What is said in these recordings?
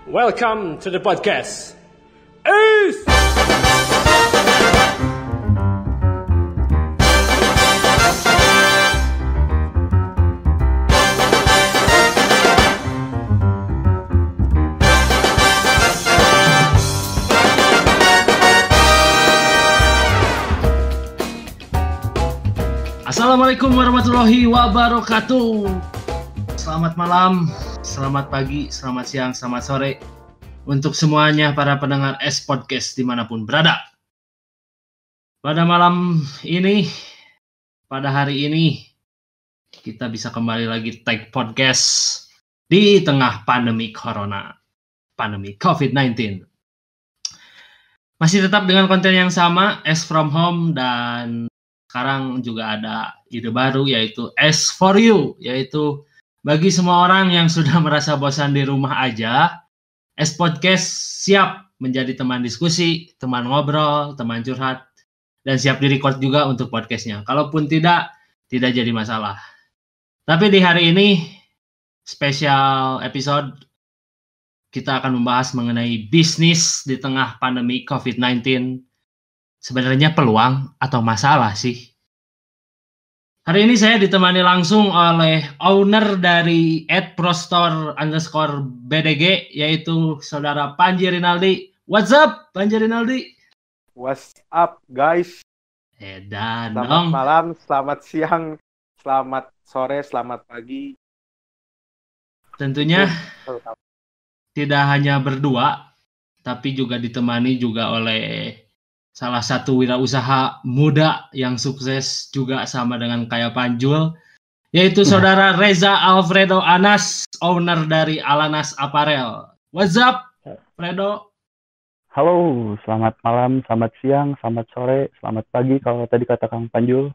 Welcome to the podcast. Ace! Assalamualaikum warahmatullahi wabarakatuh. Selamat malam, selamat pagi, selamat siang, selamat sore untuk semuanya para pendengar S Podcast dimanapun berada. Pada malam ini, pada hari ini, kita bisa kembali lagi take podcast di tengah pandemi Corona, pandemi COVID-19. Masih tetap dengan konten yang sama, S from Home, dan sekarang juga ada ide baru yaitu S for You, yaitu bagi semua orang yang sudah merasa bosan di rumah aja, S Podcast siap menjadi teman diskusi, teman ngobrol, teman curhat, dan siap direcord juga untuk podcastnya. Kalaupun tidak jadi masalah. Tapi di hari ini, spesial episode, kita akan membahas mengenai bisnis di tengah pandemi COVID-19. Sebenarnya peluang atau masalah sih? Hari ini saya ditemani langsung oleh owner dari @prostore_BDG, yaitu saudara Panji Rinaldi. What's up, Panji Rinaldi? What's up, guys? Edan Selamat dong. malam, selamat siang, selamat sore, selamat pagi. Tentunya tidak hanya berdua, tapi juga ditemani juga oleh salah satu wirausaha muda yang sukses juga sama dengan kayak Panjul, yaitu saudara Reza Alfredo Anas, owner dari Alanas Apparel. What's up, Fredo? Halo, selamat malam, selamat siang, selamat sore, selamat pagi kalau tadi kata Kang Panjul.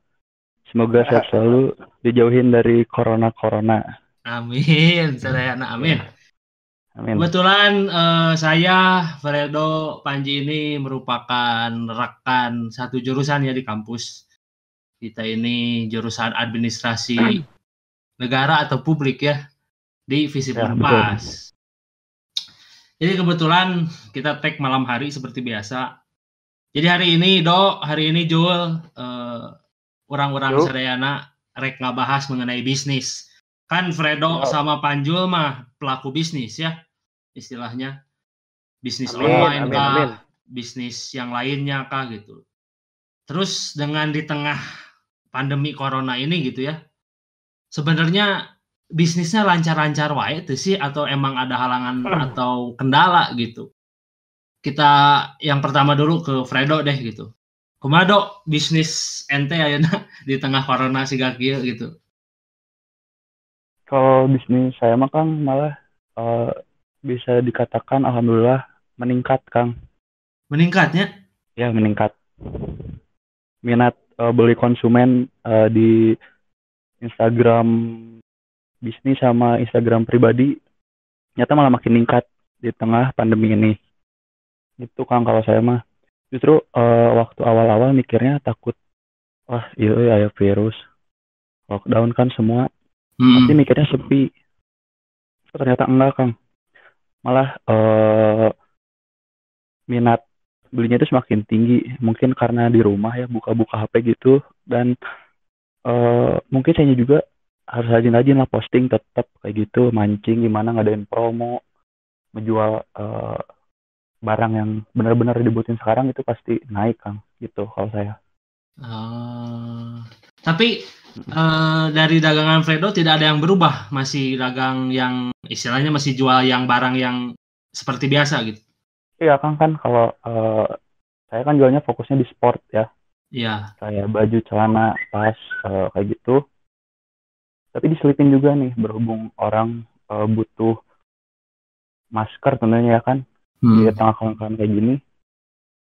Semoga sehat selalu, dijauhin dari corona-corona. Amin, sadayana amin. Amin. Kebetulan saya, Fredo, Panji ini merupakan rekan satu jurusan ya di kampus. Kita ini jurusan administrasi negara atau publik ya, di Visip Unpas. Jadi kebetulan kita tag malam hari seperti biasa. Jadi hari ini Jul, orang-orang sadayana rek ngabahas mengenai bisnis. Kan Fredo sama Panjul mah pelaku bisnis ya, istilahnya bisnis online kah, bisnis yang lainnya kah gitu. Terus dengan di tengah pandemi corona ini gitu ya, sebenarnya bisnisnya lancar-lancar wae tuh sih, atau emang ada halangan atau kendala gitu. Kita yang pertama dulu ke Fredo deh gitu. Kumaha Dok bisnis ente ayeuna di tengah corona siga kieu gitu. Kalau bisnis saya mah Kang malah bisa dikatakan alhamdulillah meningkat Kang. Meningkatnya? Ya meningkat. Minat beli konsumen di Instagram bisnis sama Instagram pribadi nyata malah makin meningkat di tengah pandemi ini. Itu Kang kalau saya mah. Justru waktu awal-awal mikirnya takut, wah iya ya virus, lockdown kan semua. Pasti mikirnya sepi. Ternyata enggak Kang. Malah minat belinya itu semakin tinggi. Mungkin karena di rumah ya buka-buka HP gitu. Dan mungkin saya juga harus rajin-rajin lah posting tetap kayak gitu. Mancing gimana ngadain promo. Menjual barang yang benar-benar dibutuhin sekarang itu pasti naik Kang. Gitu kalau saya. Tapi dari dagangan Fredo tidak ada yang berubah, masih dagang yang istilahnya masih jual yang barang yang seperti biasa gitu. Iya Kang, kan kalau saya kan jualnya fokusnya di sport ya. Iya. Kayak baju, celana, tas kayak gitu. Tapi diselipin juga nih berhubung orang butuh masker tentunya ya kan. Di tengah kawan-kawan kayak gini.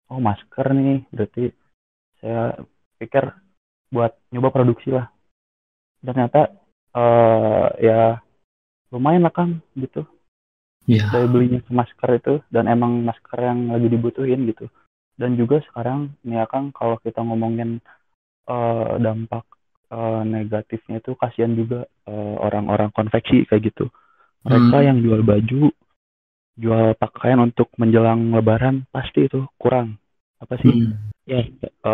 Oh masker nih, berarti saya pikir buat nyoba produksi lah. Dan ternyata ya lumayan lah Kang gitu. Iya. Dari belinya masker itu, dan emang masker yang lagi dibutuhin gitu. Dan juga sekarang nih ya Kang, kalau kita ngomongin dampak negatifnya itu kasihan juga orang-orang konveksi kayak gitu. Mereka yang jual baju jual pakaian untuk menjelang Lebaran pasti itu kurang. Apa sih? Ya,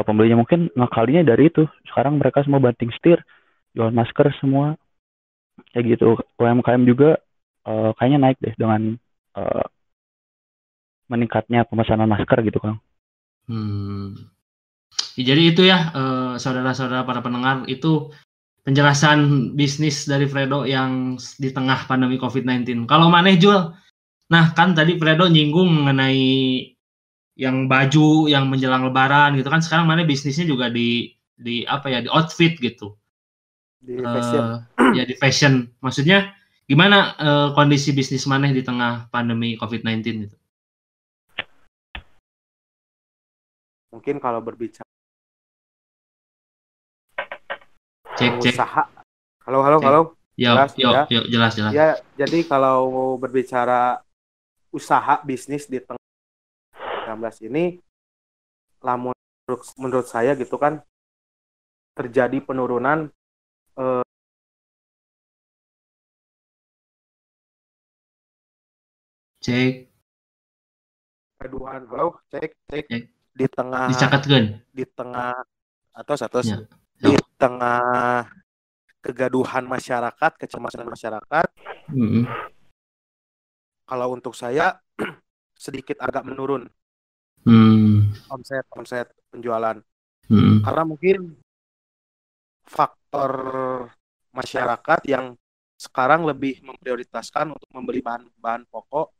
pembelinya mungkin ngakalinya dari itu. Sekarang mereka semua banting setir, jual masker semua. Kayak gitu. UMKM juga kayaknya naik deh dengan eh, meningkatnya pemesanan masker gitu, Kang. Jadi itu ya, saudara-saudara para pendengar, itu penjelasan bisnis dari Fredo yang di tengah pandemi COVID-19. Kalau maneh Jul, nah kan tadi Fredo nyinggung mengenai yang baju yang menjelang Lebaran gitu kan, sekarang maneh bisnisnya juga di apa ya, di outfit gitu. Di fashion. Ya di fashion. Maksudnya gimana kondisi bisnis maneh di tengah pandemi COVID-19 gitu? Mungkin kalau berbicara Cek. usaha. Halo. Jelas. Jelas ya. Jelas. Ya, jadi kalau berbicara usaha bisnis di tengah 19 ini, lamun menurut saya gitu kan, terjadi penurunan cek keduaan. Halo, cek Cek. di tengah Dicatatkeun. atau Ya. di tengah kegaduhan masyarakat, kecemasan masyarakat. Kalau untuk saya sedikit agak menurun omset penjualan, karena mungkin faktor masyarakat yang sekarang lebih memprioritaskan untuk membeli bahan pokok,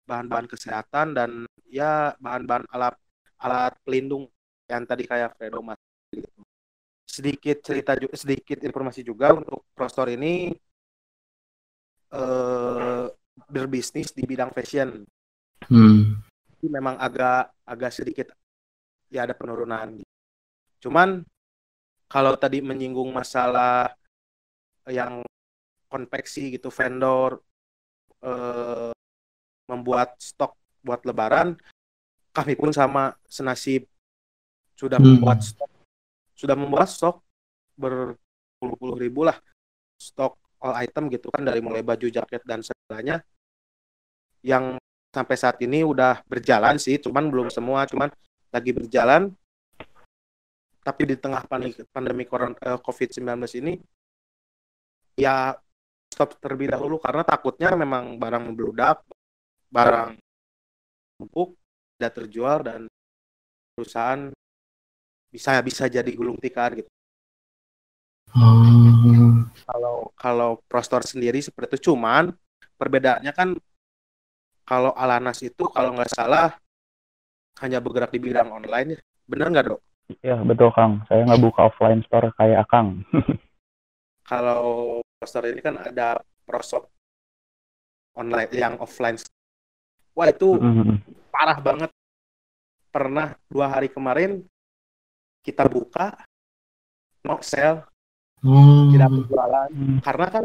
bahan-bahan kesehatan, dan ya bahan-bahan alat pelindung yang tadi kayak Fredo Mas gitu. Sedikit informasi juga untuk Prostor ini berbisnis di bidang fashion. Jadi memang agak sedikit ya ada penurunan. Cuman kalau tadi menyinggung masalah yang konveksi gitu, vendor membuat stok buat Lebaran, kami pun sama senasib, sudah membuat stok berpuluh-puluh ribu lah, stok all item gitu kan, dari mulai baju, jaket dan segalanya, yang sampai saat ini udah berjalan sih, cuman belum semua, cuman lagi berjalan. Tapi di tengah pandemi COVID-19 ini ya stop terlebih dahulu, karena takutnya memang barang membludak, barang numpuk, tidak terjual, dan perusahaan bisa jadi gulung tikar gitu. Kalau Prostor sendiri seperti itu, cuman perbedaannya kan kalau Alanas itu kalau nggak salah hanya bergerak di bidang online ya. Bener nggak, Dok? Ya, betul, Kang. Saya nggak buka offline store kayak Akang. Kalau Prostor ini kan ada Proshop online yang offline. Wah, itu parah banget. Pernah 2 hari kemarin kita buka, no sale, tidak berjualan. Karena kan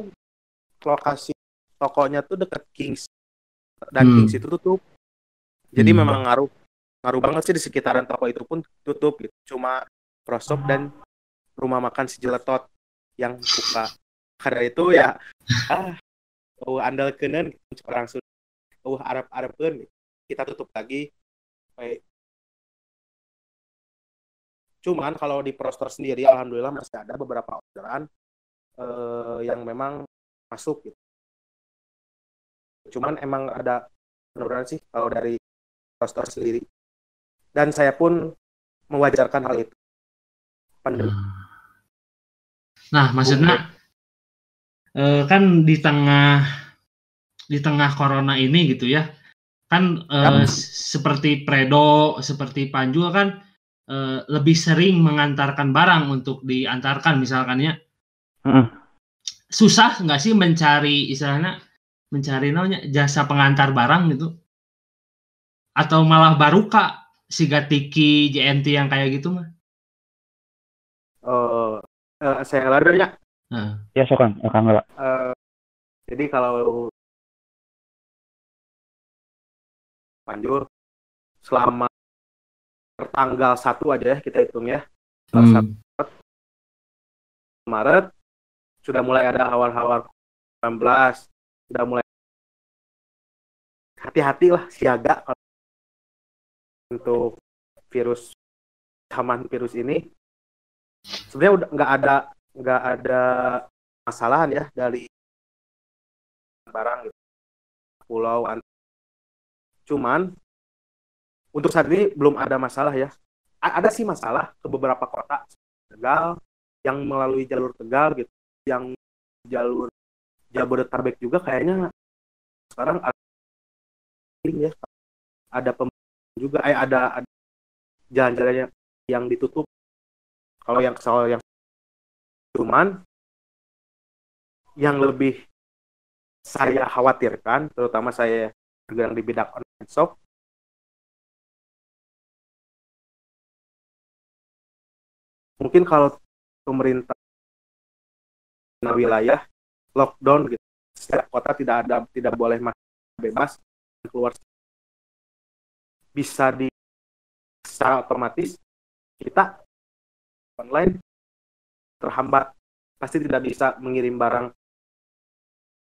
lokasi tokonya tuh dekat Kings, dan Kings itu tutup. Jadi memang ngaruh banget sih, di sekitaran toko itu pun tutup gitu. Cuma Proshop dan rumah makan si Jeletot yang buka. Karena itu ya andalkeun langsung Arab-Arabkeun kita tutup lagi. Baik. Cuman kalau di Prostor sendiri alhamdulillah masih ada beberapa orderan yang memang masuk gitu. Cuman emang ada penurunan sih kalau dari Prostor sendiri. Dan saya pun mewajarkan hal itu. Pandemi. Nah, maksudnya kan di tengah corona ini gitu ya, kan seperti Predo, seperti Panjul kan lebih sering mengantarkan barang untuk diantarkan misalkan ya. Susah nggak sih mencari namanya jasa pengantar barang gitu? Atau malah baru Kak siga Tiki, JNT yang kayak gitu mah? Saya lari ya. Ya, Kang nggak. Jadi kalau Panjul selama tanggal 1 aja ya kita hitung ya. Tanggal 1 Maret sudah mulai ada awal-awal 19, sudah mulai hati-hati lah, siaga kalau untuk virus ini. Sebenarnya udah nggak ada masalahan ya dari barang gitu, pulau. Cuman untuk saat ini belum ada masalah ya. Ada sih masalah ke beberapa kota Tegal yang melalui jalur Tegal gitu, yang jalur Jabodetabek juga kayaknya sekarang ada juga ada jalan-jalan yang ditutup. Kalau yang cuman yang lebih saya khawatirkan, terutama saya bergerak di bidang online shop, mungkin kalau pemerintah wilayah lockdown gitu, setiap kota tidak boleh bebas keluar, bisa secara otomatis kita online terhambat, pasti tidak bisa mengirim barang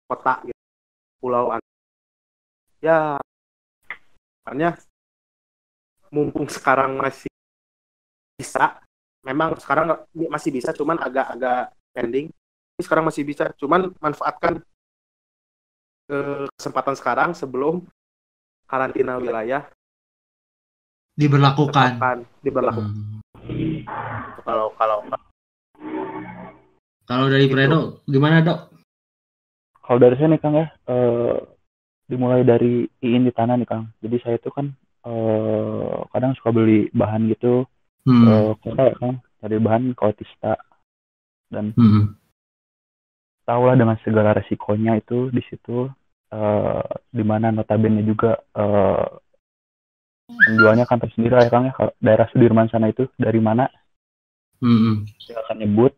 kota gitu, pulau ya. Makanya mumpung sekarang masih bisa, memang sekarang masih bisa, cuman agak pending. Sekarang masih bisa, cuman manfaatkan kesempatan sekarang sebelum karantina wilayah diberlakukan. Kalau dari gitu. Fredo gimana, Dok? Kalau dari saya nih Kang ya, dimulai dari iin di tanah nih Kang. Jadi saya itu kan kadang suka beli bahan gitu kota ya Kang, cari bahan ke Otista, dan tahulah dengan segala resikonya itu di situ, di mana notabene juga penjualnya kan tersendiri ya Kang ya, daerah Sudirman sana itu dari mana saya akan nyebut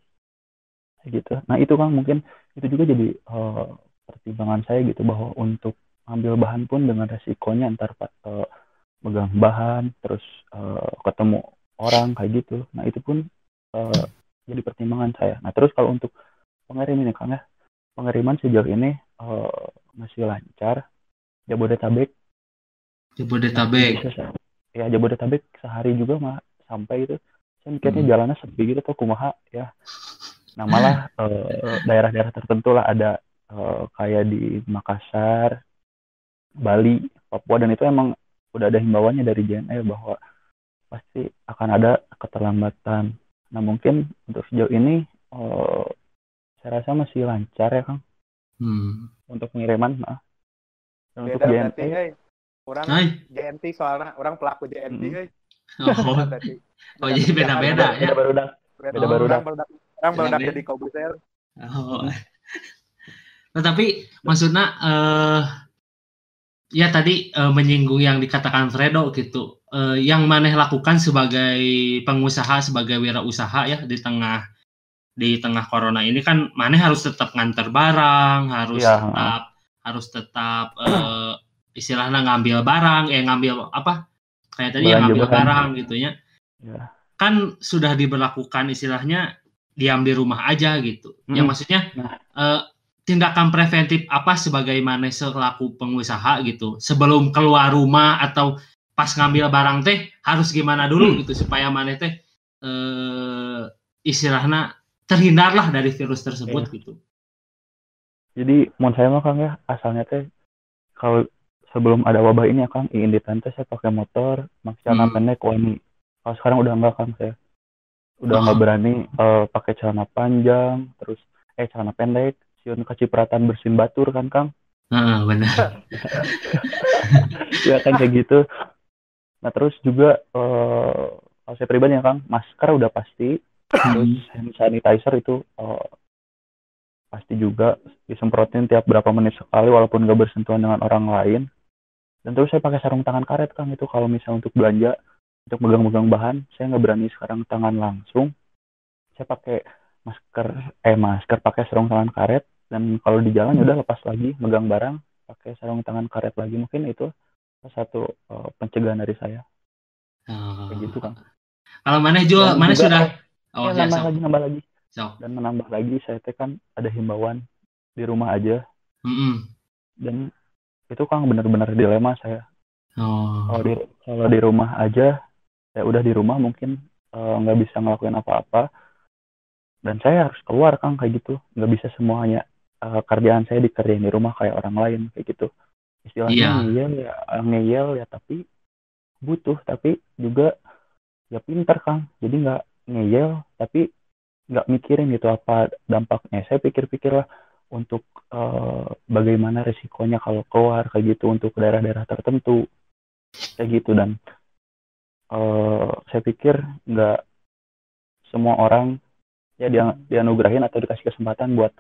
gitu. Nah itu Kang, mungkin itu juga jadi pertimbangan saya gitu, bahwa untuk ambil bahan pun dengan resikonya antar megang bahan terus ketemu orang kayak gitu. Nah itu pun jadi pertimbangan saya. Nah terus kalau untuk pengiriman nih Kang ya, pengiriman sejauh ini masih lancar. Jabodetabek ya, Jabodetabek sehari juga mah sampai itu. Saya mikirnya jalannya sepi gitu tuh kumaha ya. Nah malah daerah-daerah tertentu lah ada kayak di Makassar, Bali, Papua, dan itu emang udah ada himbauannya dari JNE bahwa pasti akan ada keterlambatan. Nah mungkin untuk sejauh ini saya rasa masih lancar ya Kang untuk pengiriman. Dan untuk JNT, orang JNT soalnya orang pelaku JNT. Oh jadi beda-beda ya. Orang barudak jadi komputer. Nah, tapi maksudnya ya tadi menyinggung yang dikatakan Fredo gitu, yang maneh lakukan sebagai pengusaha, sebagai wirausaha ya di tengah corona ini kan maneh harus tetap nganter barang, harus tetap istilahnya ngambil barang, ngambil apa kayak tadi yang ngambil barang gitu ya. Kan sudah diberlakukan istilahnya diam di rumah aja gitu. Yang maksudnya tindakan preventif apa sebagai maneh selaku pengusaha gitu sebelum keluar rumah atau pas ngambil barang teh harus gimana dulu gitu supaya maneh teh istilahnya terhindarlah dari virus tersebut gitu. Jadi mau saya mah Kang ya, asalnya teh kalau sebelum ada wabah ini ya Kang, iin di tante saya pakai motor, pakai celana pendek wani. Kalau sekarang udah enggak Kang, saya udah nggak berani pakai celana panjang, terus celana pendek, siun kecipratan bersin batur kan Kang? Benar. Ya kan kayak gitu. Nah terus juga kalau saya pribadi ya Kang, masker udah pasti, terus hand sanitizer itu pasti juga disemprotin tiap berapa menit sekali walaupun nggak bersentuhan dengan orang lain. Dan terus saya pakai sarung tangan karet Kang, itu kalau misalnya untuk belanja, untuk megang-megang bahan, saya nggak berani sekarang tangan langsung. Saya pakai masker pakai sarung tangan karet, dan kalau di jalan udah lepas lagi megang barang pakai sarung tangan karet lagi. Mungkin itu salah satu pencegahan dari saya. Kayak gitu Kang. Kalau maneh sudah nambah lagi. Dan menambah lagi saya kan ada himbauan di rumah aja. Dan itu Kang benar-benar dilema saya. Oh. Kalau di rumah aja, ya udah di rumah mungkin nggak bisa ngelakuin apa-apa, dan saya harus keluar Kang kayak gitu, nggak bisa semuanya kerjaan saya dikerjain di rumah kayak orang lain kayak gitu. Istilahnya Iya. ngeyel ya, tapi butuh, tapi juga ya pinter Kang, jadi nggak ngeyel tapi nggak mikirin gitu apa dampaknya. Saya pikir-pikir lah untuk bagaimana resikonya kalau keluar kayak gitu untuk daerah-daerah tertentu kayak gitu. Dan saya pikir nggak semua orang ya dianugerahin atau dikasih kesempatan buat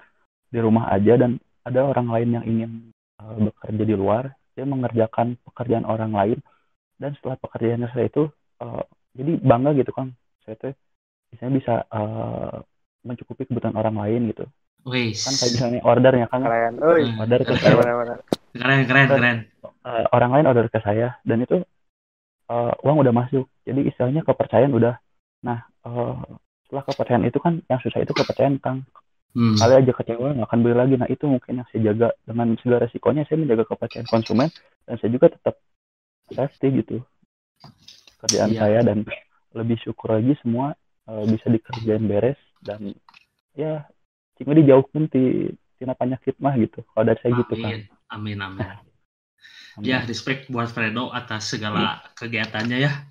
di rumah aja, dan ada orang lain yang ingin bekerja di luar, dia mengerjakan pekerjaan orang lain, dan setelah pekerjaannya saya itu jadi bangga gitu Kang, saya tuh misalnya bisa mencukupi kebutuhan orang lain gitu Wis. kan, kayak misalnya ordernya Kang, Kalian, order ke saya, Keren. orang lain order ke saya, dan itu uang udah masuk, jadi istilahnya kepercayaan udah. Nah setelah kepercayaan itu kan yang susah itu kepercayaan Kang. Kali aja kecewa nggak akan beli lagi. Nah itu mungkin yang saya jaga, dengan segala resikonya saya menjaga kepercayaan konsumen, dan saya juga tetap safety gitu kerjaan saya, dan lebih syukur lagi semua bisa dikerjain beres, dan ya cuma dijauhkan tina penyakit mah gitu kalau dari saya gitu Kang. Amin. Ya, respect buat Fredo atas segala kegiatannya ya.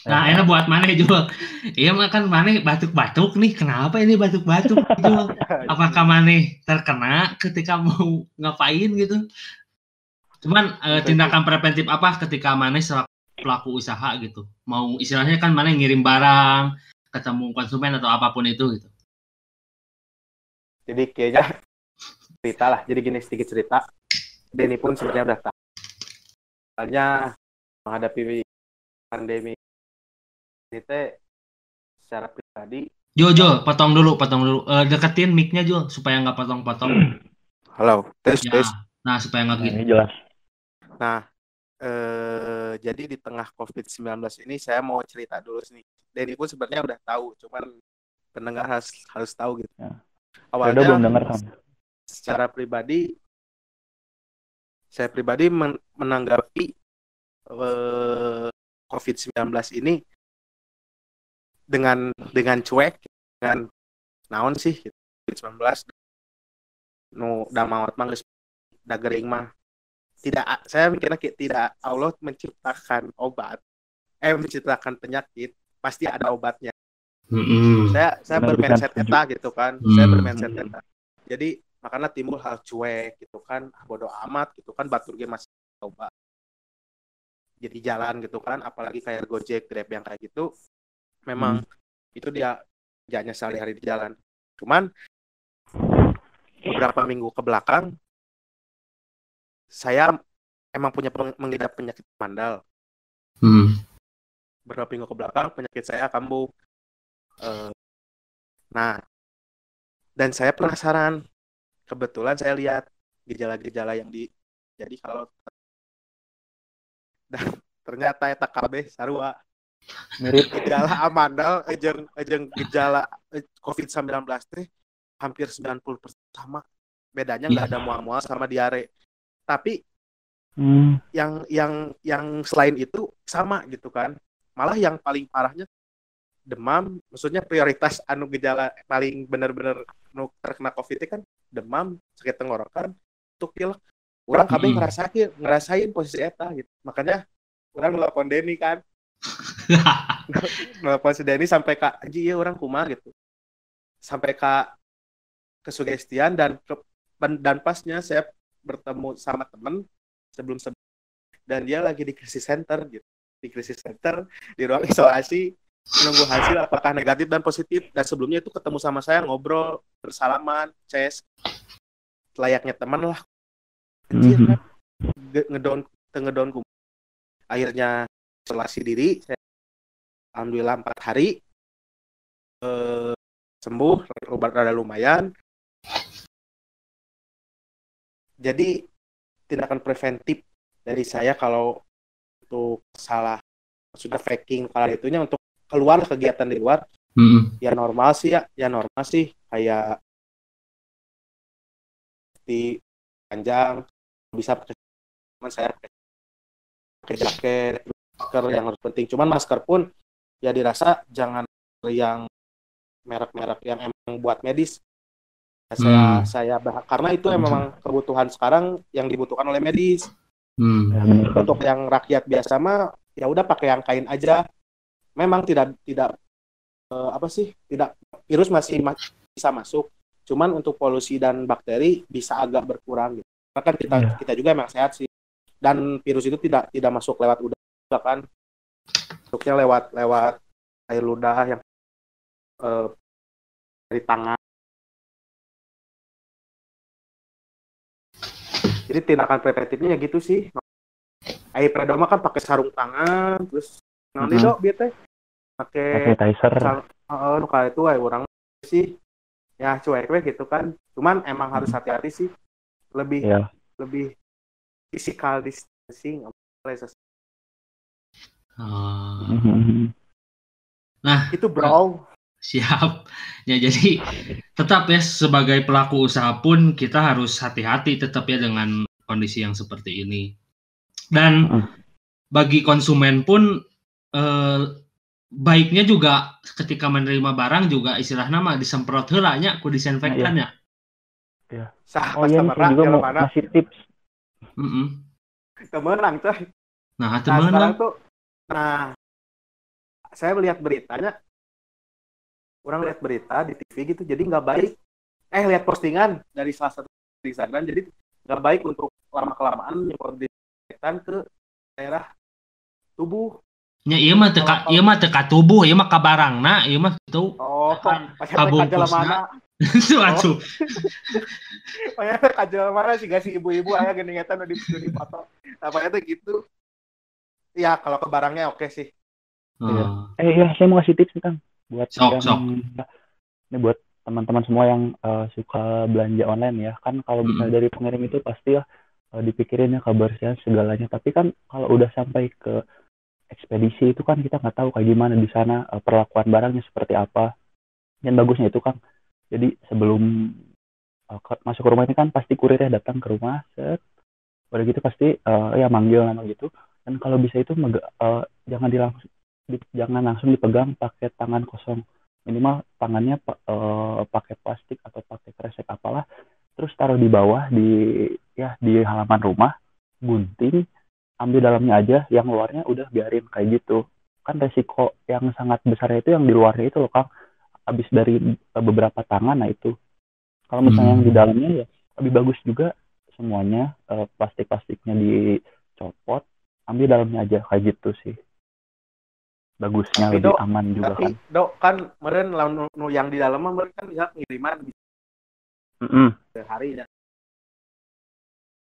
Nah, enak buat Maneh juga. Iya mah kan Maneh batuk-batuk nih. Kenapa ini batuk-batuk juga? Apakah Maneh terkena ketika mau ngapain gitu? Cuman tindakan preventif apa ketika Maneh selaku pelaku usaha gitu? Mau istilahnya kan Maneh ngirim barang, ketemu konsumen atau apapun itu gitu. Jadi kayaknya cerita lah. Jadi gini, sedikit cerita. Denny pun sebenarnya udah tahu. Soalnya menghadapi pandemi ini secara pribadi. Jo, potong dulu. Deketin mic-nya Jo, supaya nggak potong-potong. Halo, tes. Nah, supaya nggak gitu. Ini jelas. Nah, jadi di tengah COVID-19 ini saya mau cerita dulu nih. Denny pun sebenarnya udah tahu, cuman pendengar harus tahu gitu. Ya. Awalnya belum dengar Kang. Secara pribadi, saya menanggapi COVID-19 ini dengan cuek, dengan naon sih COVID-19 damawat mah geus dagering mah. Saya mikirnya tidak, Allah menciptakan menciptakan penyakit, pasti ada obatnya. Saya bermindset eta gitu kan. Saya bermindset eta. Jadi makanya timbul hal cuek gitu kan, bodoh amat gitu kan, batur ge masih coba jadi jalan gitu kan, apalagi kayak Gojek, Grab yang kayak gitu, memang itu dia kerjanya sehari-hari di jalan. Cuman beberapa minggu ke belakang saya emang punya mengidap penyakit mandal. Beberapa minggu ke belakang penyakit saya kambuh. Nah, dan saya penasaran, kebetulan saya lihat gejala-gejala yang jadi kalau dan ternyata eta kabeh sarua mirip gejala amandal jeung gejala COVID-19 teh hampir 90% sama. Bedanya nggak ada mual-mual sama diare. Tapi yang selain itu sama gitu kan. Malah yang paling parahnya demam, maksudnya prioritas gejala paling bener-bener terkena COVID kan demam, sakit tenggorokan, untuk pilek. Orang kabeh ngerasain posisi eta gitu. Makanya orang nelpon Denny kan. Nelpon si Denny sampai ke anjing ya orang kumaha gitu. Sampai ke kesugestian, dan pasnya saya bertemu sama teman sebelum dan dia lagi di krisis center gitu. Di krisis center di ruang isolasi menunggu hasil apakah negatif dan positif, dan sebelumnya itu ketemu sama saya, ngobrol, bersalaman, ces, layaknya teman lah. Anjir kan ngedown ku. Akhirnya isolasi diri, saya alhamdulillah 4 hari sembuh, obat rada lumayan. Jadi tindakan preventif dari saya kalau untuk salah sudah faking kalau itunya untuk keluar kegiatan di luar, ya normal sih kayak di panjang bisa pakai Cuman saya pakai jaket, masker yang harus penting. Cuman masker pun ya dirasa jangan yang merek-merek yang emang buat medis. Saya karena itu memang kebutuhan sekarang yang dibutuhkan oleh medis. Untuk yang rakyat biasa mah ya udah pakai yang kain aja. Memang tidak virus masih bisa masuk. Cuman untuk polusi dan bakteri bisa agak berkurang gitu. Karena kan kita juga emang sehat sih. Dan virus itu tidak masuk lewat udara kan. Masuknya lewat air ludah yang dari tangan. Jadi tindakan preventifnya gitu sih. Air predoma kan pakai sarung tangan, terus nanti dok biar pakai sanitizer. Kalau itu orang sih ya cuek gitu kan. Cuman emang harus hati-hati sih. Lebih physical distancing. Nah, itu bro. Siap. Ya jadi tetap ya sebagai pelaku usaha pun kita harus hati-hati tetap ya dengan kondisi yang seperti ini. Dan bagi konsumen pun baiknya juga ketika menerima barang juga istilahnya mah disemprot heula nya ku disinfektan nya. Iya. Saya juga mau ngasih tips. Temenang coy. Nah, temenang tuh. Nah, saya melihat beritanya. Orang lihat berita di TV gitu, jadi nggak baik. Lihat postingan dari salah satu Instagram, jadi nggak baik untuk lama-kelamaan nyemprot disinfektan ke daerah tubuh. Ya iya mah teka tubuh, iya mah ka barangna, iya mah gitu. Kabungkusna. Atuh. Pokoknya kajal mana sih si ibu-ibu aya geningetan di foto. Apa itu gitu. Ya kalau ke barangnya oke sih. Ya saya mau kasih tips nih Kang. Buat sok. Ini buat teman-teman semua yang suka belanja online ya, kan kalau misalnya dari pengirim itu pasti ya dipikirin ya kebersihan segalanya, tapi kan kalau udah sampai ke ekspedisi itu kan kita nggak tahu kayak gimana di sana perlakuan barangnya seperti apa. Dan bagusnya itu Kang, jadi sebelum masuk ke rumah ini kan pasti kurirnya datang ke rumah, udah gitu pasti ya manggil nama gitu, dan kalau bisa itu jangan langsung dipegang pakai tangan kosong, minimal tangannya pakai plastik atau pakai kresek apalah, terus taruh di bawah di halaman rumah, gunting, ambil dalamnya aja, yang luarnya udah biarin kayak gitu. Kan resiko yang sangat besar itu yang di luarnya itu loh Kang, habis dari beberapa tangan. Nah itu kalau misalnya yang di dalamnya ya lebih bagus juga semuanya plastik-plastiknya dicopot, ambil dalamnya aja kayak gitu sih. Bagusnya tapi lebih aman juga kan. Dok kan meren yang di dalam meren kan bisa ngiriman sehari ya.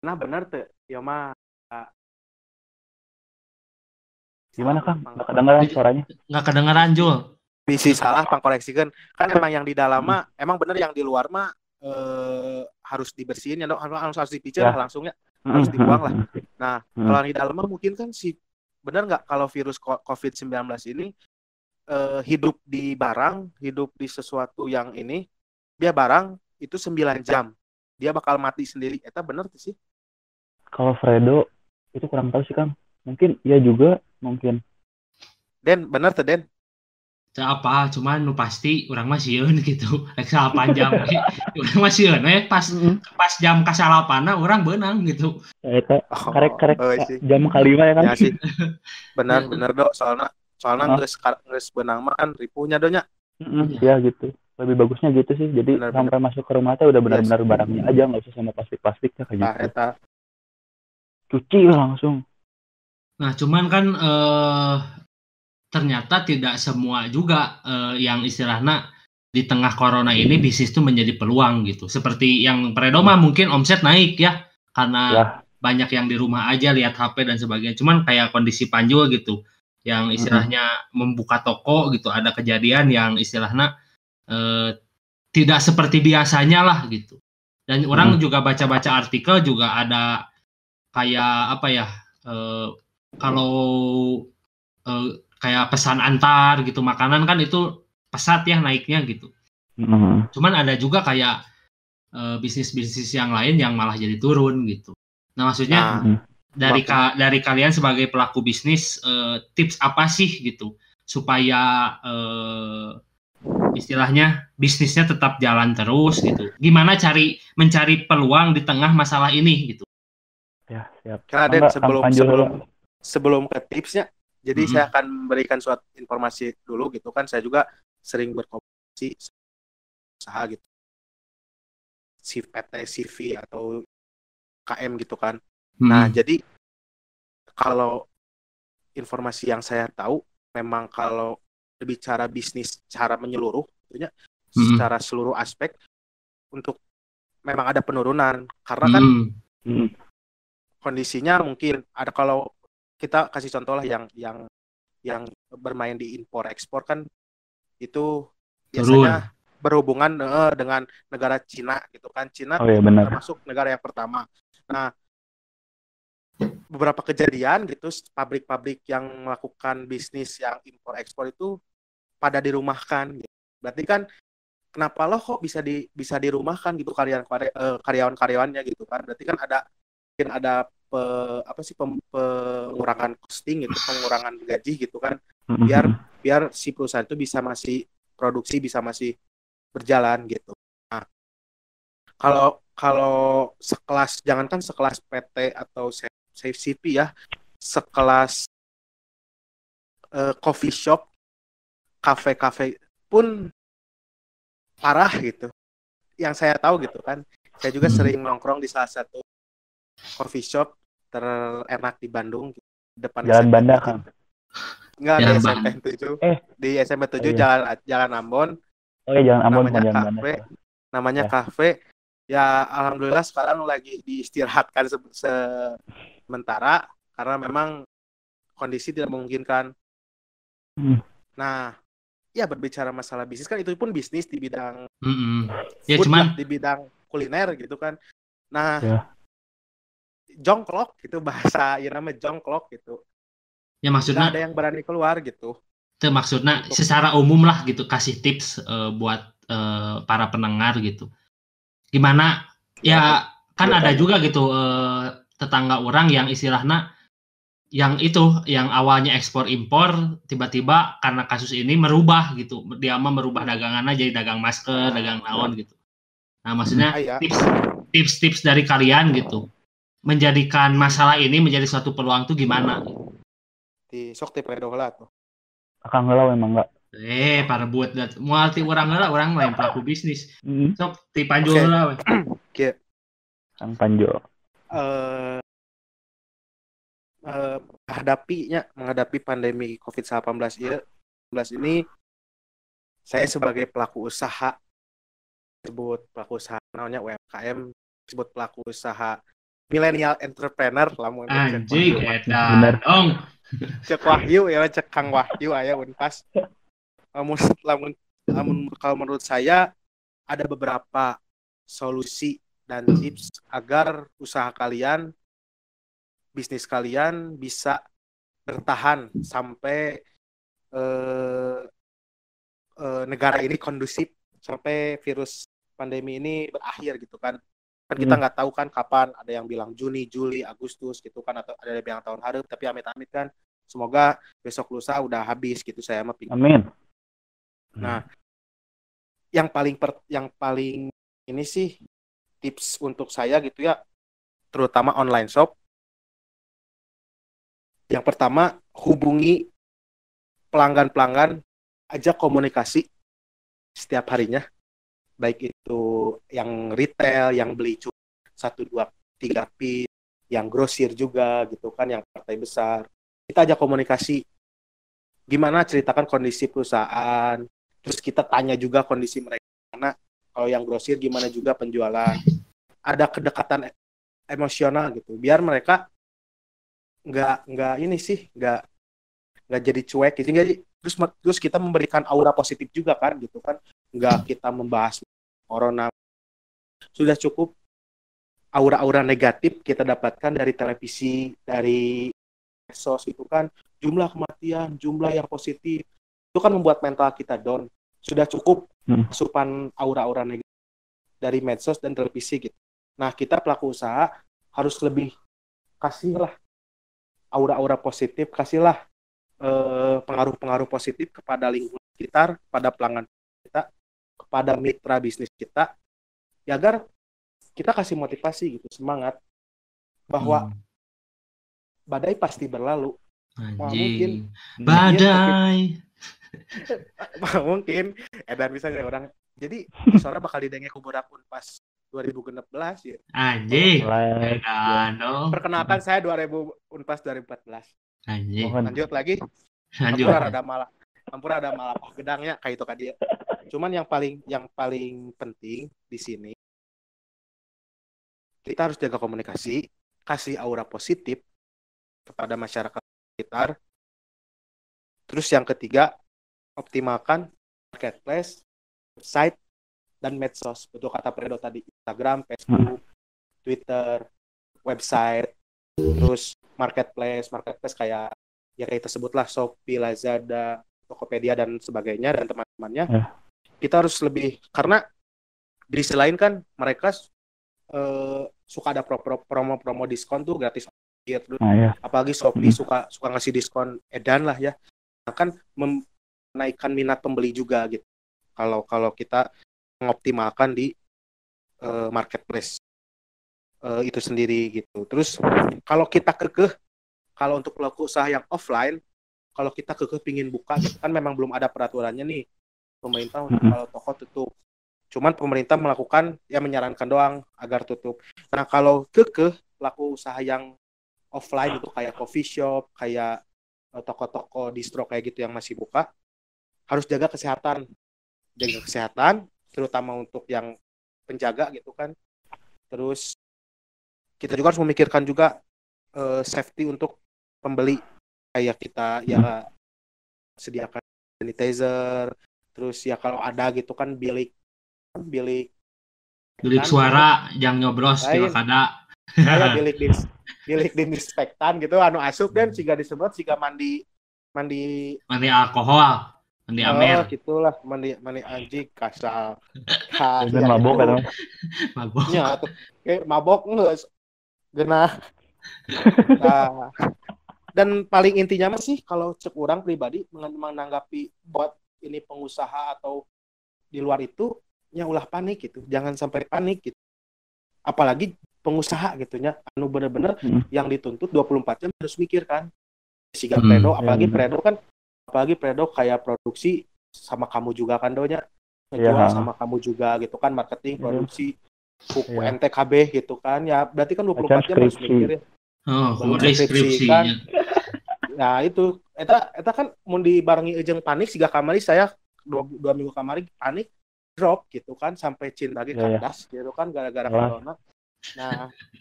Nah benar tuh ya mah. Gimana Kang? Nggak kedengeran suaranya? Nggak kedengeran Jul. Bisi salah pangkoreksikan. Kan emang yang di dalam mah emang bener, yang di luar mah harus dibersihin ya dok, harus dipicil langsungnya, harus dibuang lah. Nah kalau yang di dalam mah mungkin kan benar nggak kalau virus COVID-19 ini hidup di sesuatu yang ini, dia barang itu 9 jam dia bakal mati sendiri. Eta bener tuh sih. Kalau Fredo itu kurang tahu sih Kang, mungkin iya juga mungkin. Den bener tuh Den. Apa cuman nu pasti urang mah sieun gitu. Rek salapan jam urang mah sieun pas jam kasalapanna urang beunang gitu. Eta karek jam kelima ya kan. Ya sih. Benar dok, soalnya geus beunang mah kan ripuhnya donya. Iya gitu. Lebih bagusnya gitu sih. Jadi sampai masuk ke rumah teh udah benar-benar barangnya aja, enggak usah sama plastik-plastiknya kayak gitu. Eta cuci langsung. Nah, cuman kan ternyata tidak semua juga yang istilahnya di tengah corona ini bisnis itu menjadi peluang gitu. Seperti yang Predoma mungkin omset naik ya karena banyak yang di rumah aja lihat HP dan sebagainya. Cuman kayak kondisi Panjul gitu yang istilahnya membuka toko gitu, ada kejadian yang istilahnya tidak seperti biasanya lah gitu. Dan orang juga baca-baca artikel juga ada kayak apa ya, kalau kayak pesan antar gitu makanan kan itu pesat ya naiknya gitu. Cuman ada juga kayak bisnis-bisnis yang lain yang malah jadi turun gitu. Nah maksudnya dari kalian sebagai pelaku bisnis, tips apa sih gitu supaya istilahnya bisnisnya tetap jalan terus gitu. Gimana mencari peluang di tengah masalah ini gitu. Ya, siap. Karena Den, Panjul. sebelum ke tipsnya, jadi saya akan memberikan suatu informasi dulu gitu kan. Saya juga sering berkomunikasi usaha gitu, si PT, CV atau KM gitu kan. Nah, jadi kalau informasi yang saya tahu, memang kalau berbicara bisnis secara menyeluruh, tentunya secara seluruh aspek, untuk memang ada penurunan karena kan kondisinya mungkin ada, kalau kita kasih contoh lah yang bermain di impor ekspor kan itu biasanya berhubungan dengan negara Cina gitu kan. Cina termasuk negara yang pertama. Nah, beberapa kejadian gitu, pabrik-pabrik yang melakukan bisnis yang impor ekspor itu pada dirumahkan gitu. Berarti kan kenapa lo kok bisa dirumahkan gitu karyawan-karyawannya gitu kan. Berarti kan mungkin ada pengurangan costing gitu, pengurangan gaji gitu kan. Biar si perusahaan itu bisa masih produksi, bisa masih berjalan gitu. Nah, kalau sekelas, jangankan sekelas PT atau CP ya, sekelas coffee shop, kafe-kafe pun parah gitu. Yang saya tahu gitu kan, saya juga sering nongkrong di salah satu coffee shop terenak di Bandung, depan Jalan Banda kan? Enggak, di SMP 7. Di SMP 7 Jalan Ambon. Oh iya, Jalan Ambon. Namanya kafe. Ya alhamdulillah sekarang lagi diistirahatkan sementara karena memang kondisi tidak memungkinkan. Nah, ya berbicara masalah bisnis kan, itu pun bisnis di bidang food, di bidang kuliner gitu kan. Nah, jongklok gitu bahasa ya, namanya jongklok gitu. Ya maksudnya nggak ada yang berani keluar gitu. Itu maksudnya secara umum lah gitu, kasih tips buat para pendengar gitu. Gimana ya kan ada juga gitu tetangga orang yang istilahnya yang awalnya ekspor impor tiba-tiba karena kasus ini merubah gitu, dia merubah dagangannya jadi dagang masker, dagang naon gitu. Nah maksudnya tips dari kalian gitu menjadikan masalah ini menjadi suatu peluang tuh gimana? Sok ti pedohla tuh. Akang heula emang enggak. Para buat moal ti urang heula, urang lain pelaku bisnis. Sok ti Panjul heula we. Kang Panjul. Menghadapi pandemi COVID-19 ini, saya sebagai pelaku usaha, namanya UMKM, disebut pelaku usaha millennial entrepreneur, lamun anjing eta dong. Cek Wahyu ya, cek Kang Wahyu aya Unpas. Kalau menurut saya ada beberapa solusi dan tips agar usaha kalian, bisnis kalian bisa bertahan sampai negara ini kondusif, sampai virus pandemi ini berakhir gitu kan. Kan kita nggak tahu kan kapan, ada yang bilang Juni, Juli, Agustus gitu kan, atau ada yang bilang tahun hareup, tapi amit-amit kan semoga besok lusa udah habis gitu, saya mah pingin. Amin. Nah, yang paling ini sih tips untuk saya gitu ya, terutama online shop. Yang pertama, hubungi pelanggan-pelanggan, ajak komunikasi setiap harinya. Baik itu yang retail, yang beli cuma 1, 2, 3 piece, yang grosir juga gitu kan, yang partai besar. Kita ajak komunikasi, gimana ceritakan kondisi perusahaan, terus kita tanya juga kondisi mereka, karena kalau yang grosir gimana juga penjualan. Ada kedekatan emosional gitu, biar mereka nggak jadi cuek gitu. Terus kita memberikan aura positif juga kan gitu kan, nggak kita membahas corona. Sudah cukup aura-aura negatif kita dapatkan dari televisi, dari medsos itu kan, jumlah kematian, jumlah yang positif, itu kan membuat mental kita down. Sudah cukup asupan aura-aura negatif dari medsos dan televisi gitu. Nah, kita pelaku usaha harus lebih kasih lah aura-aura positif, kasihlah pengaruh-pengaruh positif kepada lingkungan sekitar, kepada pelanggan kita, kepada mitra bisnis kita, ya agar kita kasih motivasi gitu, semangat bahwa badai pasti berlalu. Anjing. Mungkin Badai. mungkin edan bisa nggak orang. Jadi suara bakal didenge ku budak Unpas 2016 ya. Anjing. Like, Edan dong. Perkenalkan saya 2000 Unpas 2014. Anjing. mohon. Lanjut lagi. Lanjut. Ampura ada malah gedangnya kayak itu kan dia. Cuman yang paling penting di sini kita harus jaga komunikasi, kasih aura positif kepada masyarakat sekitar. Terus yang ketiga, optimalkan marketplace, website, dan medsos. Betul kata Fredo tadi, Instagram, Facebook, Twitter, website, terus marketplace kayak ya kayak tersebutlah Shopee, Lazada, Tokopedia dan sebagainya dan teman-temannya. Kita harus lebih, karena di sisi lain kan mereka suka ada promo diskon tuh gratis gitu. Apalagi Shopee suka ngasih diskon edan lah ya. Akan menaikkan minat pembeli juga gitu. Kalau kita mengoptimalkan di marketplace itu sendiri gitu. Terus kalau kita kalau untuk pelaku usaha yang offline, kalau kita pingin buka gitu, kan memang belum ada peraturannya nih pemerintah untuk kalau toko tutup. Cuman pemerintah menyarankan doang agar tutup. Nah kalau pelaku usaha yang offline itu kayak coffee shop, kayak toko-toko distro kayak gitu yang masih buka, harus jaga kesehatan, terutama untuk yang penjaga gitu kan. Terus kita juga harus memikirkan juga safety untuk pembeli, kayak kita ya sediakan sanitizer, terus ya kalau ada gitu kan bilik suara yang nyoblos di kada. Kayak bilik disinfektan gitu anu asup dan jika disebut jika mandi alkohol, mandi amer. Gitulah mandi anjing kasar. Dan mabok kan. Maboknya tuh kayak mabok enggak genah. Nah, dan paling intinya mah sih kalau cek orang pribadi menanggapi buat ini pengusaha atau di luar itu nya ulah panik gitu. Jangan sampai panik gitu. Apalagi pengusaha gitu nya anu bener-bener yang dituntut 24 jam harus mikir kan. Siga Predo apalagi Predo kayak produksi sama kamu juga kan donya. Ngejual sama kamu juga gitu kan, marketing, produksi, buku NTKB gitu kan. Ya berarti kan 24 jam harus mikir ya. Kemudian skripsi kan. Nah itu eta kan mun dibarengi jeung panik siga kamari saya 2 minggu kamari panik drop gitu kan sampai cinta lagi kandas gitu kan gara-gara corona.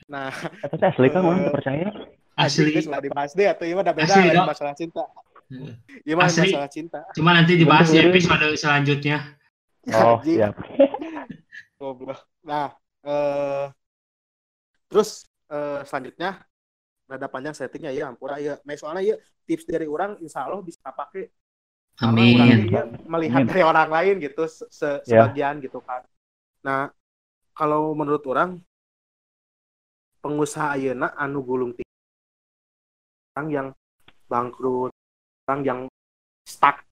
Nah itu asli kan orang percaya. Asli lah dibahas deh atau ieu mah beda lain masalah cinta. Ieu mah masalah cinta. Cuma nanti dibahas di episode selanjutnya. Oh, siap. Goblok. Nah, terus selanjutnya rada panjang settingnya ya ampura ya. Soalnya ya tips dari orang insya Allah bisa pakai. Amin. Orang ya melihat dari orang lain gitu sebagian gitu kan. Nah, kalau menurut orang pengusaha ayeuna anu gulung orang yang bangkrut, orang yang stuck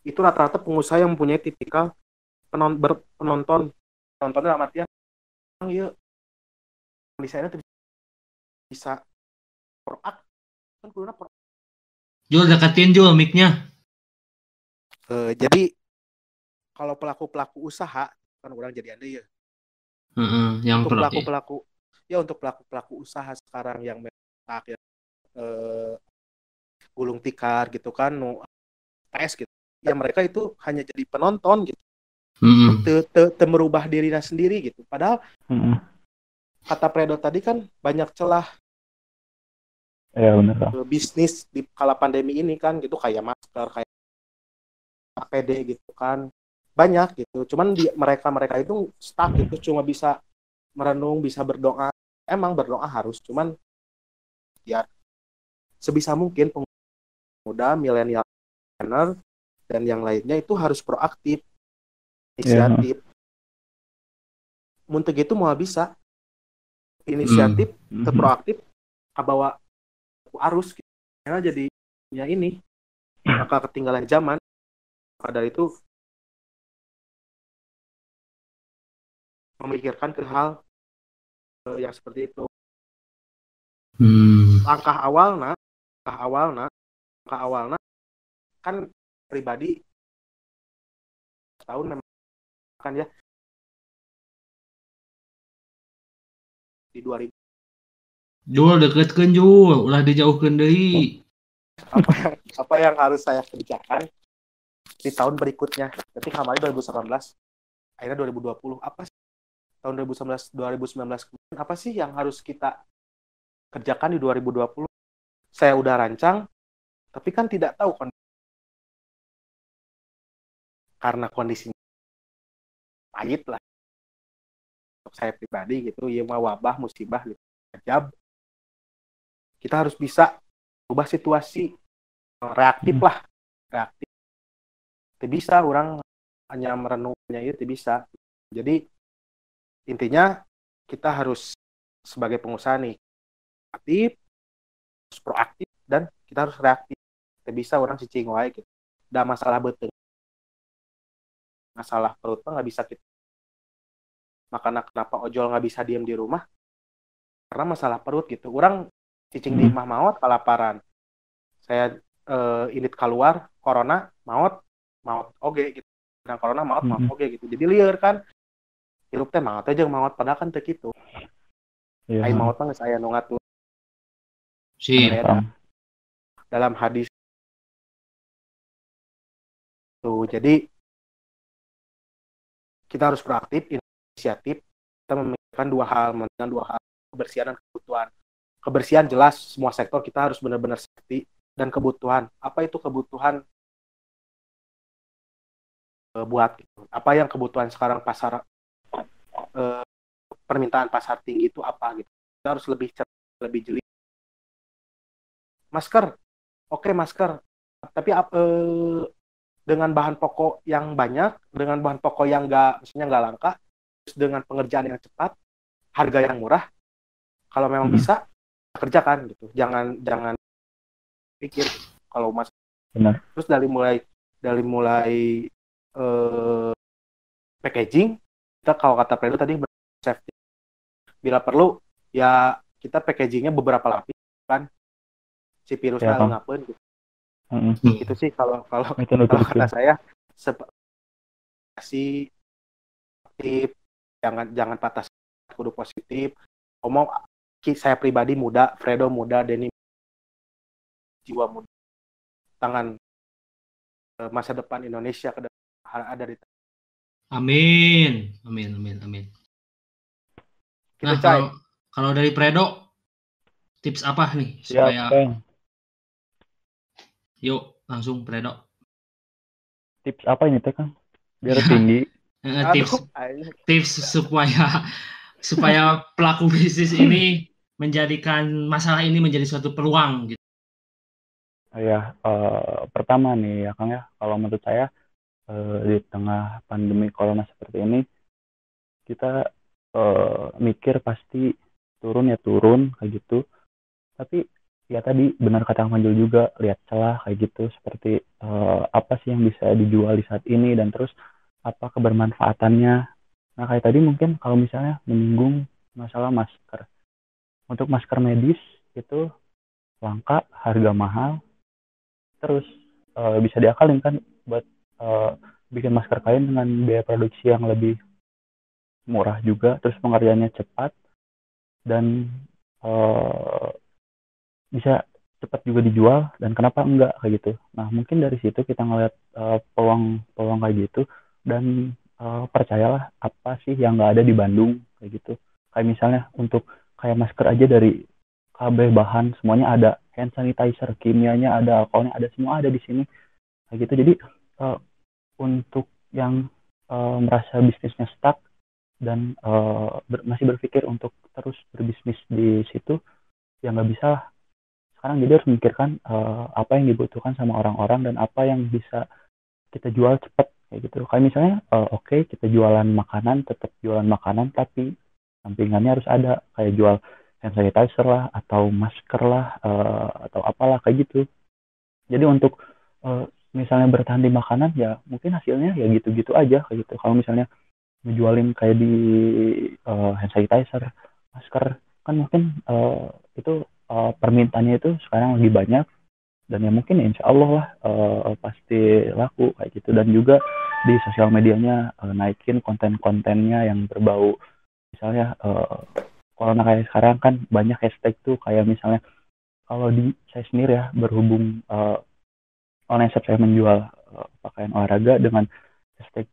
itu rata-rata pengusaha yang mempunyai tipikal penonton dalam artian orang ya desainnya bisa proak kan kuluna Jul deketin Jul mic-nya. Jadi kalau pelaku usaha kan orang jadi anda ya. Yang untuk pelaku usaha sekarang yang metak ya gulung tikar gitu kan tes gitu. Ya mereka itu hanya jadi penonton gitu. Merubah dirinya sendiri gitu. Padahal kata Predo tadi kan banyak celah bisnis di kala pandemi ini kan gitu, kayak masker, kayak APD gitu kan banyak gitu. Cuman mereka itu stuck gitu, cuma bisa merenung, bisa berdoa. Emang berdoa harus, cuman ya sebisa mungkin pemuda milenial dan yang lainnya itu harus proaktif, inisiatif. Munteg itu mau bisa inisiatif, proaktif, kabawa arus gitu. Karena jadi ya ini bakal ketinggalan zaman. Maka dari itu memikirkan ke hal yang seperti itu. Langkah awalna kan pribadi tahun memang kan ya di 2000 Jul deketkeun Jul, ulah dijauhkeun deui. apa yang harus saya kerjakan di tahun berikutnya. Berarti kemarin 2018, akhirnya 2020. Apa sih tahun 2019 kemudian apa sih yang harus kita kerjakan di 2020? Saya udah rancang, tapi kan tidak tahu karena kondisinya pahit lah. Untuk saya pribadi gitu, ya mau wabah, musibah gitu. Ajab. Kita harus bisa ubah situasi, reaktif lah, reaktif. Tidak bisa orang hanya merenungnya itu bisa. Jadi intinya kita harus sebagai pengusaha nih aktif, harus proaktif dan kita harus reaktif. Tidak bisa orang cicing wae gitu. Ada masalah beteng, masalah perut nggak bisa kita. Makanya kenapa ojol nggak bisa diam di rumah? Karena masalah perut gitu. Orang cicing di rumah maut kelaparan. Saya init keluar corona maut oge gitu. Nah corona maut oge gitu. Jadi liar kan. Hirup teh maut aja maut padahal kan teh kitu. Ai maut mah geus aya nu ngatur. Dalam hadis tuh. Jadi kita harus proaktif, inisiatif. Kita memikirkan dua hal, kebersihan dan kebutuhan. Kebersihan jelas semua sektor kita harus benar-benar safety, dan kebutuhan. Apa itu kebutuhan buat gitu? Apa yang kebutuhan sekarang pasar permintaan pasar tinggi itu apa gitu? Kita harus lebih jeli. Masker, oke masker. Tapi dengan bahan pokok yang banyak, dengan bahan pokok yang nggak langka, dengan pengerjaan yang cepat, harga yang murah. Kalau memang bisa kerjakan gitu. Jangan pikir kalau mas. Benar. Terus dari mulai packaging, kita kalau kata Fredo tadi safety. Bila perlu ya kita packagingnya beberapa lapis kan si virusnya ngapain gitu. Itu sih kalau kata saya si positif, jangan patah kudu positif. Ngomong saya pribadi muda, Fredo muda, Denny jiwa muda. Tangan masa depan Indonesia ke depan ada di. Amin. Nah, kalau dari Fredo tips apa nih supaya yuk langsung Fredo. Tips apa ini teh Kang? Biar tinggi. Tips supaya pelaku bisnis ini menjadikan masalah ini menjadi suatu peluang gitu. Ya, pertama nih ya Kang ya, kalau menurut saya di tengah pandemi corona seperti ini kita mikir pasti turun kayak gitu. Tapi ya tadi benar kata Kang Manjul juga, lihat celah kayak gitu, seperti apa sih yang bisa dijual di saat ini dan terus apa kebermanfaatannya. Nah kayak tadi mungkin kalau misalnya menyinggung masalah masker, untuk masker medis itu langka, harga mahal, terus bisa diakalin kan buat bikin masker kain dengan biaya produksi yang lebih murah juga, terus pengerjaannya cepat dan bisa cepat juga dijual, dan kenapa enggak kayak gitu. Nah mungkin dari situ kita ngeliat peluang kayak gitu, dan percayalah apa sih yang nggak ada di Bandung kayak gitu. Kayak misalnya untuk kayak masker aja dari KB bahan semuanya ada, hand sanitizer kimianya ada, alkoholnya ada, semua ada di sini kayak gitu. Jadi untuk yang merasa bisnisnya stuck dan masih berpikir untuk terus berbisnis di situ, ya nggak bisa lah. Sekarang jadi harus memikirkan apa yang dibutuhkan sama orang-orang dan apa yang bisa kita jual cepat kayak gitu. Kayak misalnya kita jualan makanan, tetap jualan makanan, tapi sampingannya harus ada kayak jual hand sanitizer lah atau masker lah atau apalah kayak gitu. Jadi untuk misalnya bertahan di makanan ya mungkin hasilnya ya gitu-gitu aja kayak gitu. Kalau misalnya ngejualin kayak di hand sanitizer, masker kan mungkin itu permintaannya itu sekarang lagi banyak dan ya mungkin insya Allah lah pasti laku kayak gitu. Dan juga di sosial medianya naikin konten-kontennya yang berbau misalnya corona kayak sekarang kan banyak hashtag tuh kayak misalnya kalau di saya sendiri ya berhubung online shop saya menjual pakaian olahraga dengan hashtag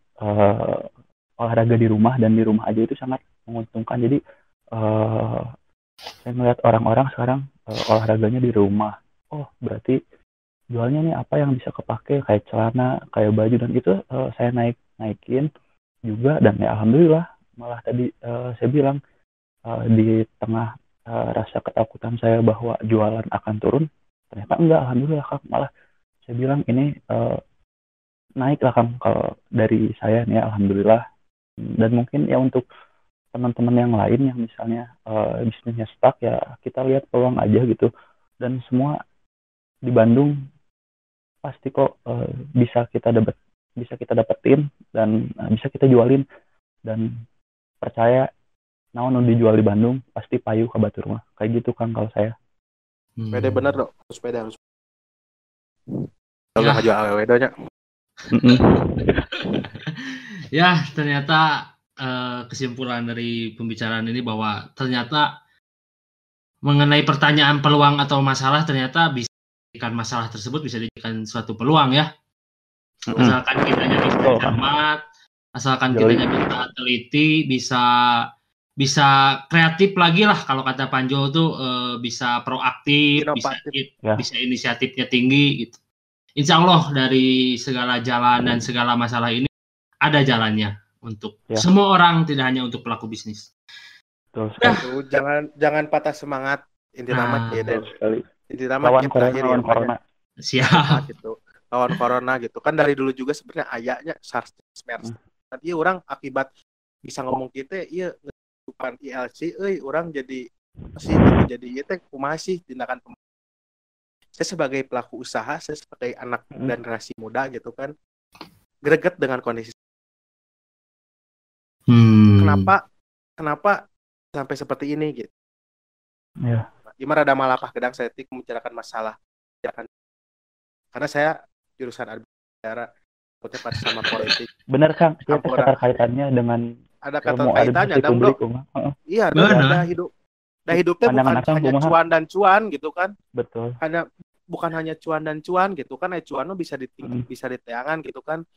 olahraga di rumah dan di rumah aja itu sangat menguntungkan. Jadi saya melihat orang-orang sekarang olahraganya di rumah. Oh berarti jualnya nih apa yang bisa kepake kayak celana, kayak baju, dan itu saya naikin juga. Dan ya alhamdulillah malah tadi saya bilang di tengah rasa ketakutan saya bahwa jualan akan turun, ternyata enggak, alhamdulillah Kang. Malah saya bilang ini naik lah Kang kalau dari saya nih alhamdulillah. Dan mungkin ya untuk teman-teman yang lain yang misalnya bisnisnya stuck ya kita lihat peluang aja gitu. Dan semua di Bandung pasti kok bisa kita dapetin dan bisa kita jualin. Dan percaya naon dijual di Bandung pasti payu ke batur mah kayak gitu Kang kalau saya. Sepeda bener dong, sepeda harus. Kalau nggak jual awewe-nya. Ya ternyata kesimpulan dari pembicaraan ini bahwa ternyata mengenai pertanyaan peluang atau masalah ternyata bisa dijadikan masalah tersebut bisa dijadikan suatu peluang ya. Asalkan kitanya bisa cermat, asalkan kitanya bisa teliti, bisa kreatif lagi lah kalau kata Panjo tuh bisa proaktif, bisa inisiatifnya tinggi gitu. Insya Allah dari segala jalan dan segala masalah ini ada jalannya untuk semua orang, tidak hanya untuk pelaku bisnis. Jangan patah semangat. Inti nama lawan corona. Siap. Gitu. Lawan corona gitu. Kan dari dulu juga sebenarnya ayahnya SARS, MERS. Tadi orang akibat bisa ngomong kita, iya bukan ILC, orang jadi kumaha sih tindakan saya sebagai pelaku usaha, saya sebagai anak generasi muda gitu kan, greget dengan kondisi. Kenapa sampai seperti ini gitu? Ya. Gimana ada malapah gedang setik membicarakan masalah, ya kan? Karena saya jurusan administrasi, pada sama politik. Benar Kang, itu keterkaitannya dengan ada keterkaitannya dong. Iya, ada hidupnya bukan hanya cuan dan cuan gitu kan. Betul. Bukan hanya cuan dan cuan gitu kan. Cuan bisa diteangan gitu kan.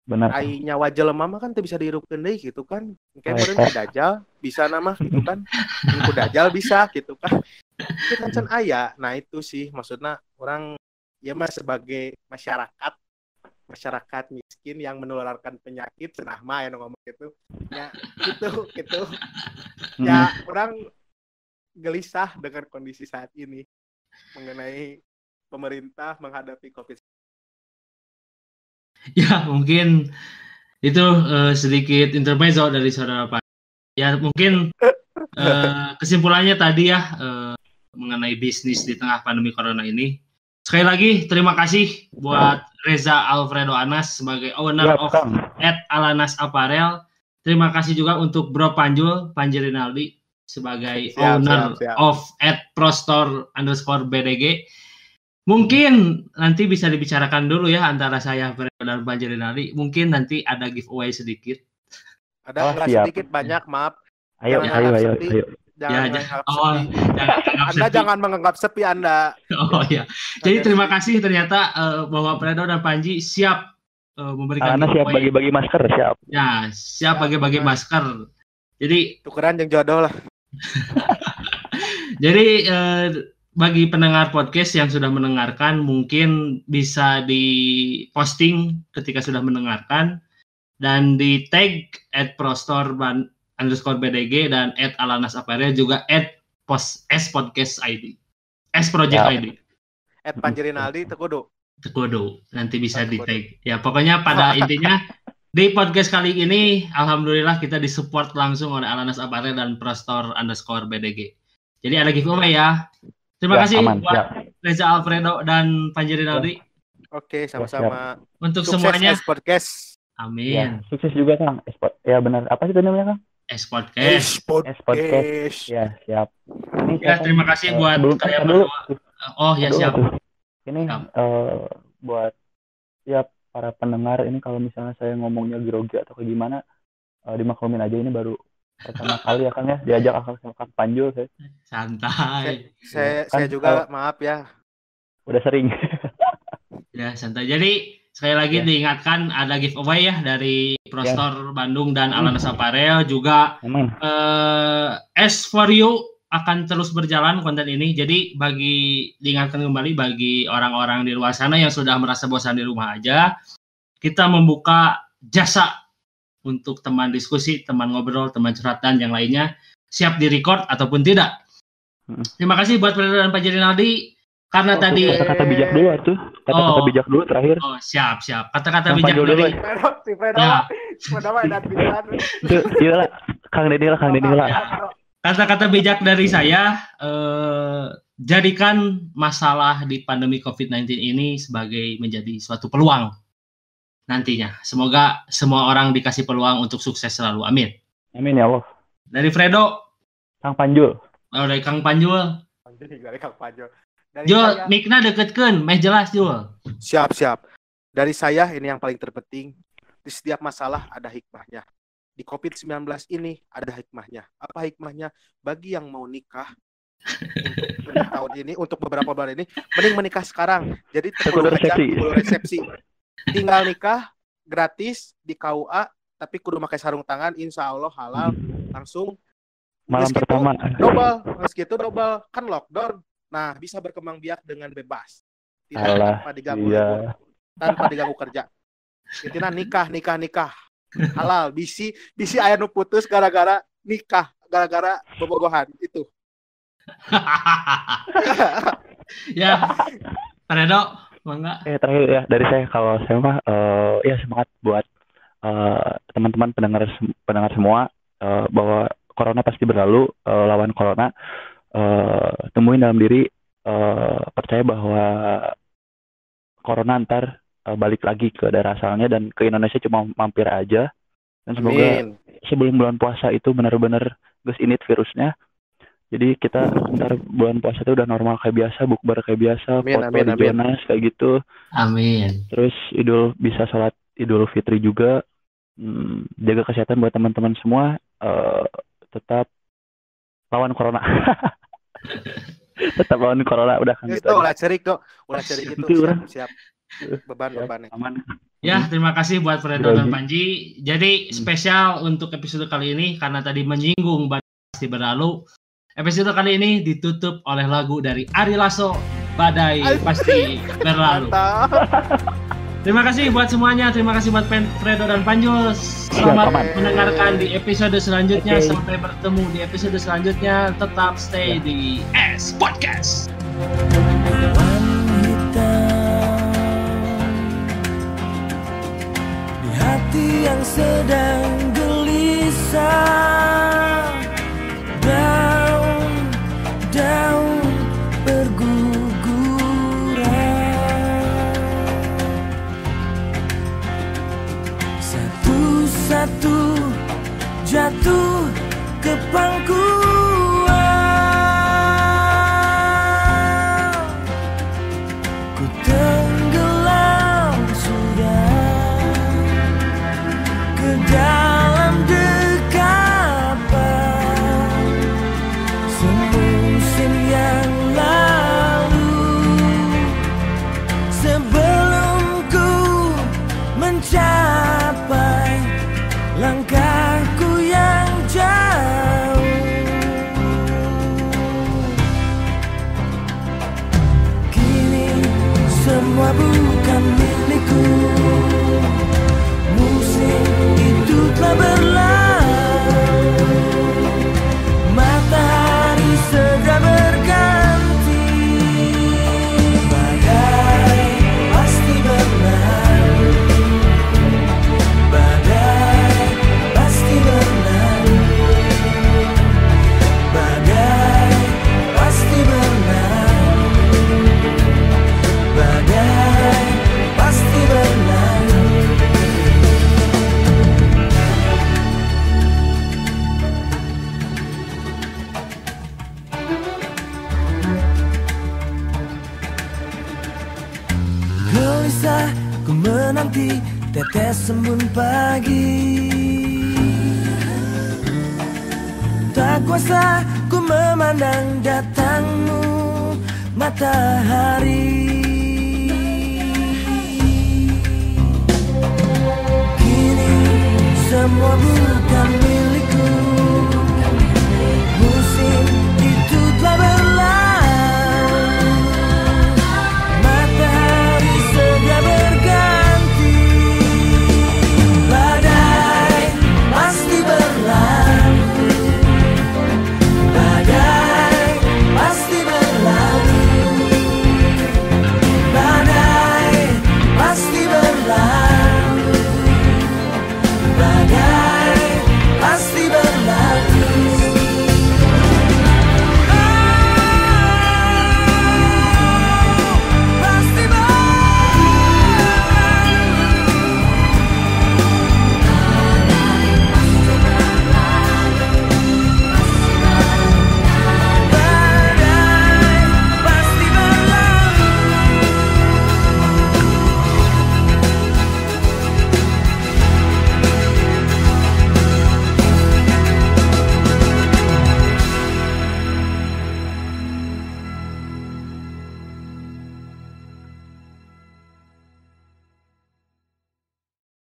Benar. Ai nyawa jelema mah kan teu bisa diirupkeun deui gitu kan. Kayak meureun dajal bisa nama gitu kan. Ku dajal bisa gitu kan. Itu kan can aya. Nah itu sih maksudnya orang ya mah sebagai masyarakat miskin yang menularkan penyakit cenah mah ya ngomong gitu. Ya gitu. Ya orang gelisah dengan kondisi saat ini mengenai pemerintah menghadapi COVID. Ya mungkin itu sedikit intermezzo dari saudara Pak. Ya mungkin kesimpulannya tadi ya mengenai bisnis di tengah pandemi corona ini. Sekali lagi terima kasih buat Reza Alfredo Anas sebagai owner of @alanas apparel. Terima kasih juga untuk Bro Panjul Panji Rinaldi sebagai owner of @prostore_BDG. Mungkin nanti bisa dibicarakan dulu ya antara saya dan Panji Rinaldi. Mungkin nanti ada giveaway sedikit. Ada sedikit banyak, maaf. Ayo. Anda jangan menganggap sepi Anda. Oh ya. Jadi terima kasih ternyata bahwa Fredo dan Panji siap memberikan siap bagi-bagi masker, siap. Ya, siap bagi-bagi masker. Jadi tukeran yang jodoh lah. Jadi bagi pendengar podcast yang sudah mendengarkan mungkin bisa di-posting ketika sudah mendengarkan dan di-tag @prostore_BDG dan @alanas_apparel juga @spodcast_id. S-Project ID. Panji Rinaldi Tekudu. Nanti bisa di-tag. Ya, pokoknya pada intinya di podcast kali ini alhamdulillah kita disupport langsung oleh Alanas Apparel dan Prostore_BDG. Jadi ada giveaway ya. Terima Ya, kasih aman, buat siap. Reza Alfredo dan Panji Rinaldi Oke, sama-sama. untuk Sukses semuanya. Podcast. Ya, Amin. sukses juga Kang. Ya benar. Apa sih itu namanya Kang? Podcast. Podcast. Ya, siap. Ini Ya, saya, terima kasih buat sebelum kalian dulu. berdua. Oh ya, Dulu siap. tuh. Ini Siap. buat para pendengar ini kalau misalnya saya ngomongnya grogi atau kayak gimana, dimaklumin aja, ini baru pertama kali ya Kang ya diajak akang sama Kang Panjul saya. Santai. Saya Kan juga maaf ya. Udah sering. Ya, santai. Jadi sekali lagi Ya. diingatkan ada giveaway ya dari Prostor Bandung dan Alana Saparel juga. Aman. As for you akan terus berjalan konten ini. Jadi diingatkan kembali bagi orang-orang di luar sana yang sudah merasa bosan di rumah aja, kita membuka jasa untuk teman diskusi, teman ngobrol, teman curhat dan yang lainnya, siap di-record ataupun tidak. Terima kasih buat Fredo dan Panji Rinaldi karena tadi Kata-kata bijak dulu tuh. Kata-kata bijak dulu terakhir. Oh, siap. Kata-kata Kang bijak Panjul dulu. dari Si Fredo, Ya. Fredo mah edan pisan. Iya lah. Kang Deddy lah. Kata-kata bijak dari saya, jadikan masalah di pandemi COVID-19 ini sebagai menjadi suatu peluang nantinya. Semoga semua orang dikasih peluang untuk sukses selalu. Amin. Amin ya Allah. Dari Fredo, Kang Panjul. dari Kang Panjul. Dari Kang Panjul. Dari Jul, saya- mic-na deketkeun, meh jelas Jul. Siap. Dari saya ini yang paling terpenting, di setiap masalah ada hikmahnya. Di COVID-19 ini ada hikmahnya. Apa hikmahnya? Bagi yang mau nikah untuk tahun ini, untuk beberapa bulan ini, mending menikah sekarang. Jadi Kudu resepsi. kudu resepsi. Tinggal nikah gratis di KUA, tapi kudu pakai sarung tangan, insya Allah halal langsung. Malam Meski pertama. meski itu double kan lockdown. Nah, bisa berkembang biak dengan bebas. Alah, Tanpa diganggu iya. lembur, tanpa diganggu kerja. Intinya nikah. Halal, bisi aya nu putus gara-gara nikah, gara-gara bobogohan itu. Ya, Fredo, mangga. Terakhir ya dari saya, kalau saya mah ya semangat buat teman-teman pendengar semua, bahwa corona pasti berlalu, lawan corona, temuin dalam diri, percaya bahwa corona ntar balik lagi ke daerah asalnya dan ke Indonesia cuma mampir aja, dan semoga Amin. sebelum bulan puasa itu benar-benar geus init virusnya. Jadi kita ntar bulan puasa itu udah normal kayak biasa, bukber kayak biasa, Amin, foto amin, di amin. Jonas kayak gitu. Amin. Terus bisa sholat Idul Fitri juga. Jaga kesehatan buat teman-teman semua. Tetap lawan corona. Tetap lawan corona, udah kan Geus gitu tuh, aja. ulah cerik gitu. Itu orang. Siap. Beban-bebannya. Aman. Ya, terima kasih buat Fredo dan Grogi. Panji. Jadi spesial untuk episode kali ini karena tadi menyinggung Badai Pasti Berlalu. Episode kali ini ditutup oleh lagu dari Ari Lasso, Badai Pasti Berlalu. Mantap. Terima kasih buat semuanya. Terima kasih buat Fredo dan Panjul. Selamat aman. mendengarkan di episode selanjutnya. Oke. Sampai bertemu di episode selanjutnya. Tetap stay di S Podcast. Di hati yang sedang gelisah, daun berguguran, satu-satu jatuh ke pangkuan. Ku tenggelam sudah ke dalam dekapan semusim yang lalu, sebelum ku mencapai langkahku yang jauh. Kini semua bukan milikku, musim itu telah berlalu, matahari segera berganti, badai pasti berlalu, badai pasti berlalu, badai kuasa ku menanti tetes embun pagi. Tak kuasa ku memandang datangmu matahari. Kini semua bukan milik